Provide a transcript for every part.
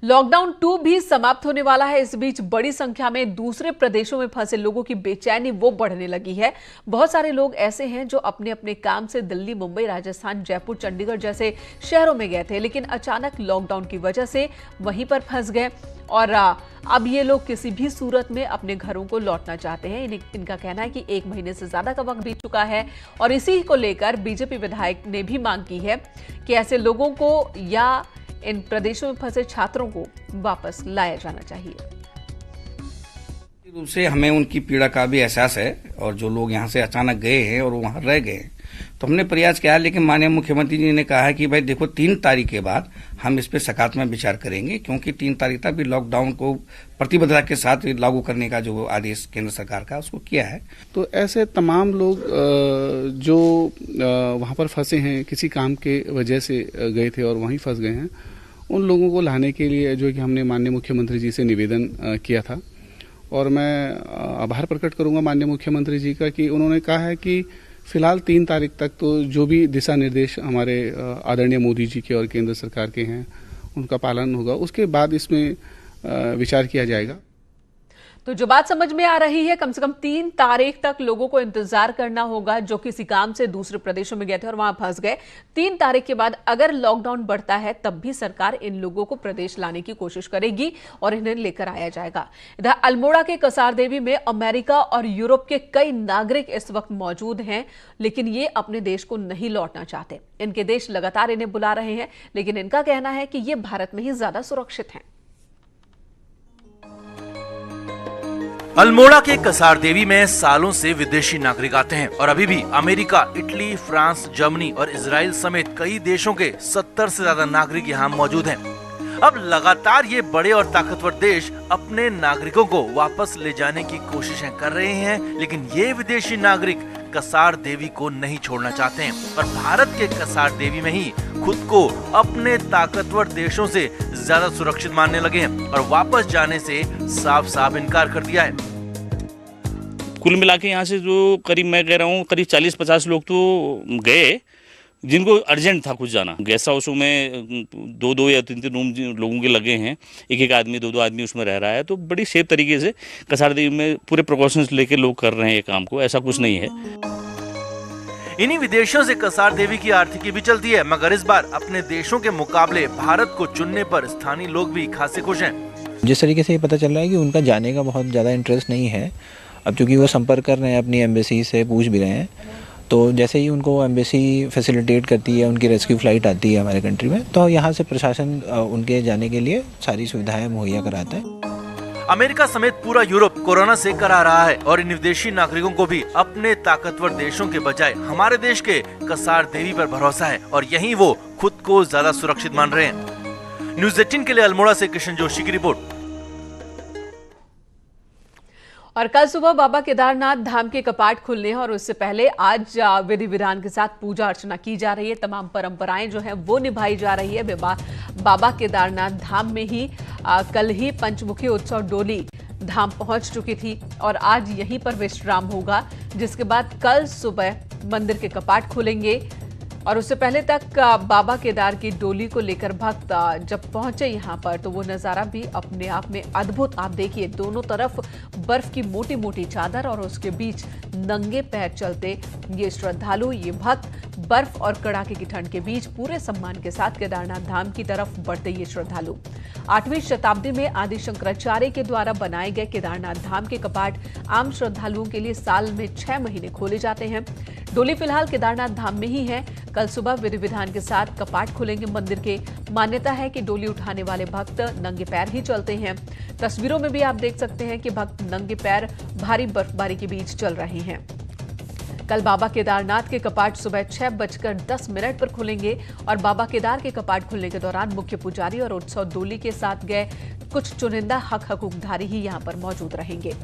Lockdown 2 भी समाप्त होने वाला है। इस बीच बड़ी संख्या में दूसरे प्रदेशों में फंसे लोगों की बेचैनी वो बढ़ने लगी है। बहुत सारे लोग ऐसे हैं जो अपने अपने काम से दिल्ली, मुंबई, राजस्थान, जयपुर, चंडीगढ़ जैसे शहरों में गए थे, लेकिन अचानक लॉकडाउन की वजह से वहीं पर फंस गए और अब ये लोग किसी भी सूरत में अपने घरों को लौटना चाहते हैं। इनका कहना है कि 1 महीने से ज्यादा का वक्त बीत चुका है और इसी को लेकर बीजेपी विधायक ने भी मांग की है कि ऐसे लोगों को या इन प्रदेशों में फंसे छात्रों को वापस लाया जाना चाहिए। रूप से हमें उनकी पीड़ा का भी एहसास है और जो लोग यहाँ से अचानक गए हैं और वहाँ रह गए हैं, तो हमने प्रयास किया, लेकिन माननीय मुख्यमंत्री जी ने कहा है कि भाई देखो 3 तारीख के बाद हम इस पे सकारात्मक विचार करेंगे, क्योंकि 3 तारीख तक भी लॉकडाउन को प्रतिबद्धता के साथ लागू करने का जो आदेश केंद्र सरकार का उसको किया है। तो ऐसे तमाम लोग जो वहाँ पर फंसे हैं, किसी काम के वजह से गए थे और वहीं फंस गए हैं, उन लोगों को लाने के लिए जो कि हमने माननीय मुख्यमंत्री जी से निवेदन किया था और मैं आभार प्रकट करूंगा माननीय मुख्यमंत्री जी का कि उन्होंने कहा है कि फिलहाल 3 तारीख तक तो जो भी दिशा निर्देश हमारे आदरणीय मोदी जी के और केंद्र सरकार के हैं उनका पालन होगा, उसके बाद इसमें विचार किया जाएगा। तो जो बात समझ में आ रही है, कम से कम 3 तारीख तक लोगों को इंतजार करना होगा जो किसी काम से दूसरे प्रदेशों में गए थे और वहां फंस गए। 3 तारीख के बाद अगर लॉकडाउन बढ़ता है तब भी सरकार इन लोगों को प्रदेश लाने की कोशिश करेगी और इन्हें लेकर आया जाएगा। इधर अल्मोड़ा के कसारदेवी में अमेरिका और यूरोप के कई नागरिक इस वक्त मौजूद हैं, लेकिन ये अपने देश को नहीं लौटना चाहते। इनके देश लगातार इन्हें बुला रहे हैं, लेकिन इनका कहना है कि ये भारत में ही ज्यादा सुरक्षित हैं। अल्मोड़ा के कसारदेवी में सालों से विदेशी नागरिक आते हैं और अभी भी अमेरिका, इटली, फ्रांस, जर्मनी और इजराइल समेत कई देशों के 70 से ज्यादा नागरिक यहाँ मौजूद हैं। अब लगातार ये बड़े और ताकतवर देश अपने नागरिकों को वापस ले जाने की कोशिशें कर रहे हैं, लेकिन ये विदेशी नागरिक कसारदेवी को नहीं छोड़ना चाहते हैं और भारत के कसारदेवी में ही खुद को अपने ताकतवर देशों से ज्यादा सुरक्षित मानने लगे हैं और वापस जाने से साफ साफ इनकार कर दिया है। कुल मिला के यहाँ से जो करीब मैं कह रहा हूँ करीब 40-50 लोग तो गए जिनको अर्जेंट था कुछ जाना। गेस्ट हाउसों में 2-2 या 3-3 रूम लोगों के लगे हैं, एक आदमी 2-2 आदमी उसमें रह रहा है। तो बड़ी सेफ तरीके से कसारदेवी में पूरे प्रिकॉशंस लेके लोग कर रहे हैं ये काम को, ऐसा कुछ नहीं है। इन्हीं विदेशों से कसारदेवी की आर्थिकी भी चलती है, मगर इस बार अपने देशों के मुकाबले भारत को चुनने पर स्थानीय लोग भी खासे खुश हैं। जिस तरीके से ये पता चल रहा है कि उनका जाने का बहुत ज़्यादा इंटरेस्ट नहीं है। अब चूँकि वो संपर्क कर रहे हैं, अपनी एम्बेसी से पूछ भी रहे हैं, तो जैसे ही उनको एम्बेसी फैसिलिटेट करती है, उनकी रेस्क्यू फ्लाइट आती है हमारे कंट्री में, तो यहाँ से प्रशासन उनके जाने के लिए सारी सुविधाएं मुहैया कराता है। अमेरिका समेत पूरा यूरोप कोरोना से करा रहा है और इन विदेशी नागरिकों को भी अपने ताकतवर देशों के बजाय हमारे देश के कसारदेवी पर भरोसा है और यहीं वो खुद को ज्यादा सुरक्षित मान रहे हैं। न्यूज़ 18 के लिए अल्मोड़ा से किशन जोशी की रिपोर्ट। और कल सुबह बाबा केदारनाथ धाम के कपाट खुलने हैं और उससे पहले आज विधि विधान के साथ पूजा अर्चना की जा रही है। तमाम परंपराएं जो हैं वो निभाई जा रही है। बाबा केदारनाथ धाम में ही कल ही पंचमुखी उत्सव डोली धाम पहुंच चुकी थी और आज यहीं पर विश्राम होगा, जिसके बाद कल सुबह मंदिर के कपाट खुलेंगे और उससे पहले तक बाबा केदार की डोली को लेकर भक्त जब पहुंचे यहां पर तो वो नजारा भी अपने आप में अद्भुत। आप देखिए, दोनों तरफ बर्फ की मोटी मोटी चादर और उसके बीच नंगे पैर चलते ये श्रद्धालु, ये भक्त बर्फ और कड़ाके की ठंड के बीच पूरे सम्मान के साथ केदारनाथ धाम की तरफ बढ़ते ये श्रद्धालु। 8वीं शताब्दी में आदि शंकराचार्य के द्वारा बनाए गए केदारनाथ धाम के कपाट आम श्रद्धालुओं के लिए साल में 6 महीने खोले जाते हैं। डोली फिलहाल केदारनाथ धाम में ही है। कल सुबह विधि विधान के साथ कपाट खुलेंगे मंदिर के। मान्यता है कि डोली उठाने वाले भक्त नंगे पैर ही चलते हैं। तस्वीरों में भी आप देख सकते हैं कि भक्त नंगे पैर भारी बर्फबारी के बीच चल रहे हैं। कल बाबा केदारनाथ के कपाट सुबह 6:10 पर खुलेंगे और बाबा केदार के कपाट खुलने के दौरान मुख्य पुजारी और उत्सव डोली के साथ गए कुछ चुनिंदा हकूकधारी ही यहां पर मौजूद रहेंगे।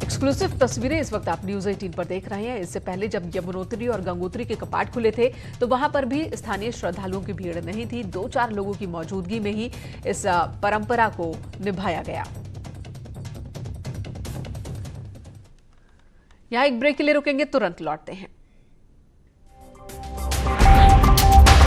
एक्सक्लूसिव तस्वीरें इस वक्त आप न्यूज़ 18 पर देख रहे हैं। इससे पहले जब यमुनोत्री और गंगोत्री के कपाट खुले थे तो वहां पर भी स्थानीय श्रद्धालुओं की भीड़ नहीं थी। 2-4 लोगों की मौजूदगी में ही इस परंपरा को निभाया गया। यहाँ एक ब्रेक के लिए रुकेंगे, तुरंत लौटते हैं।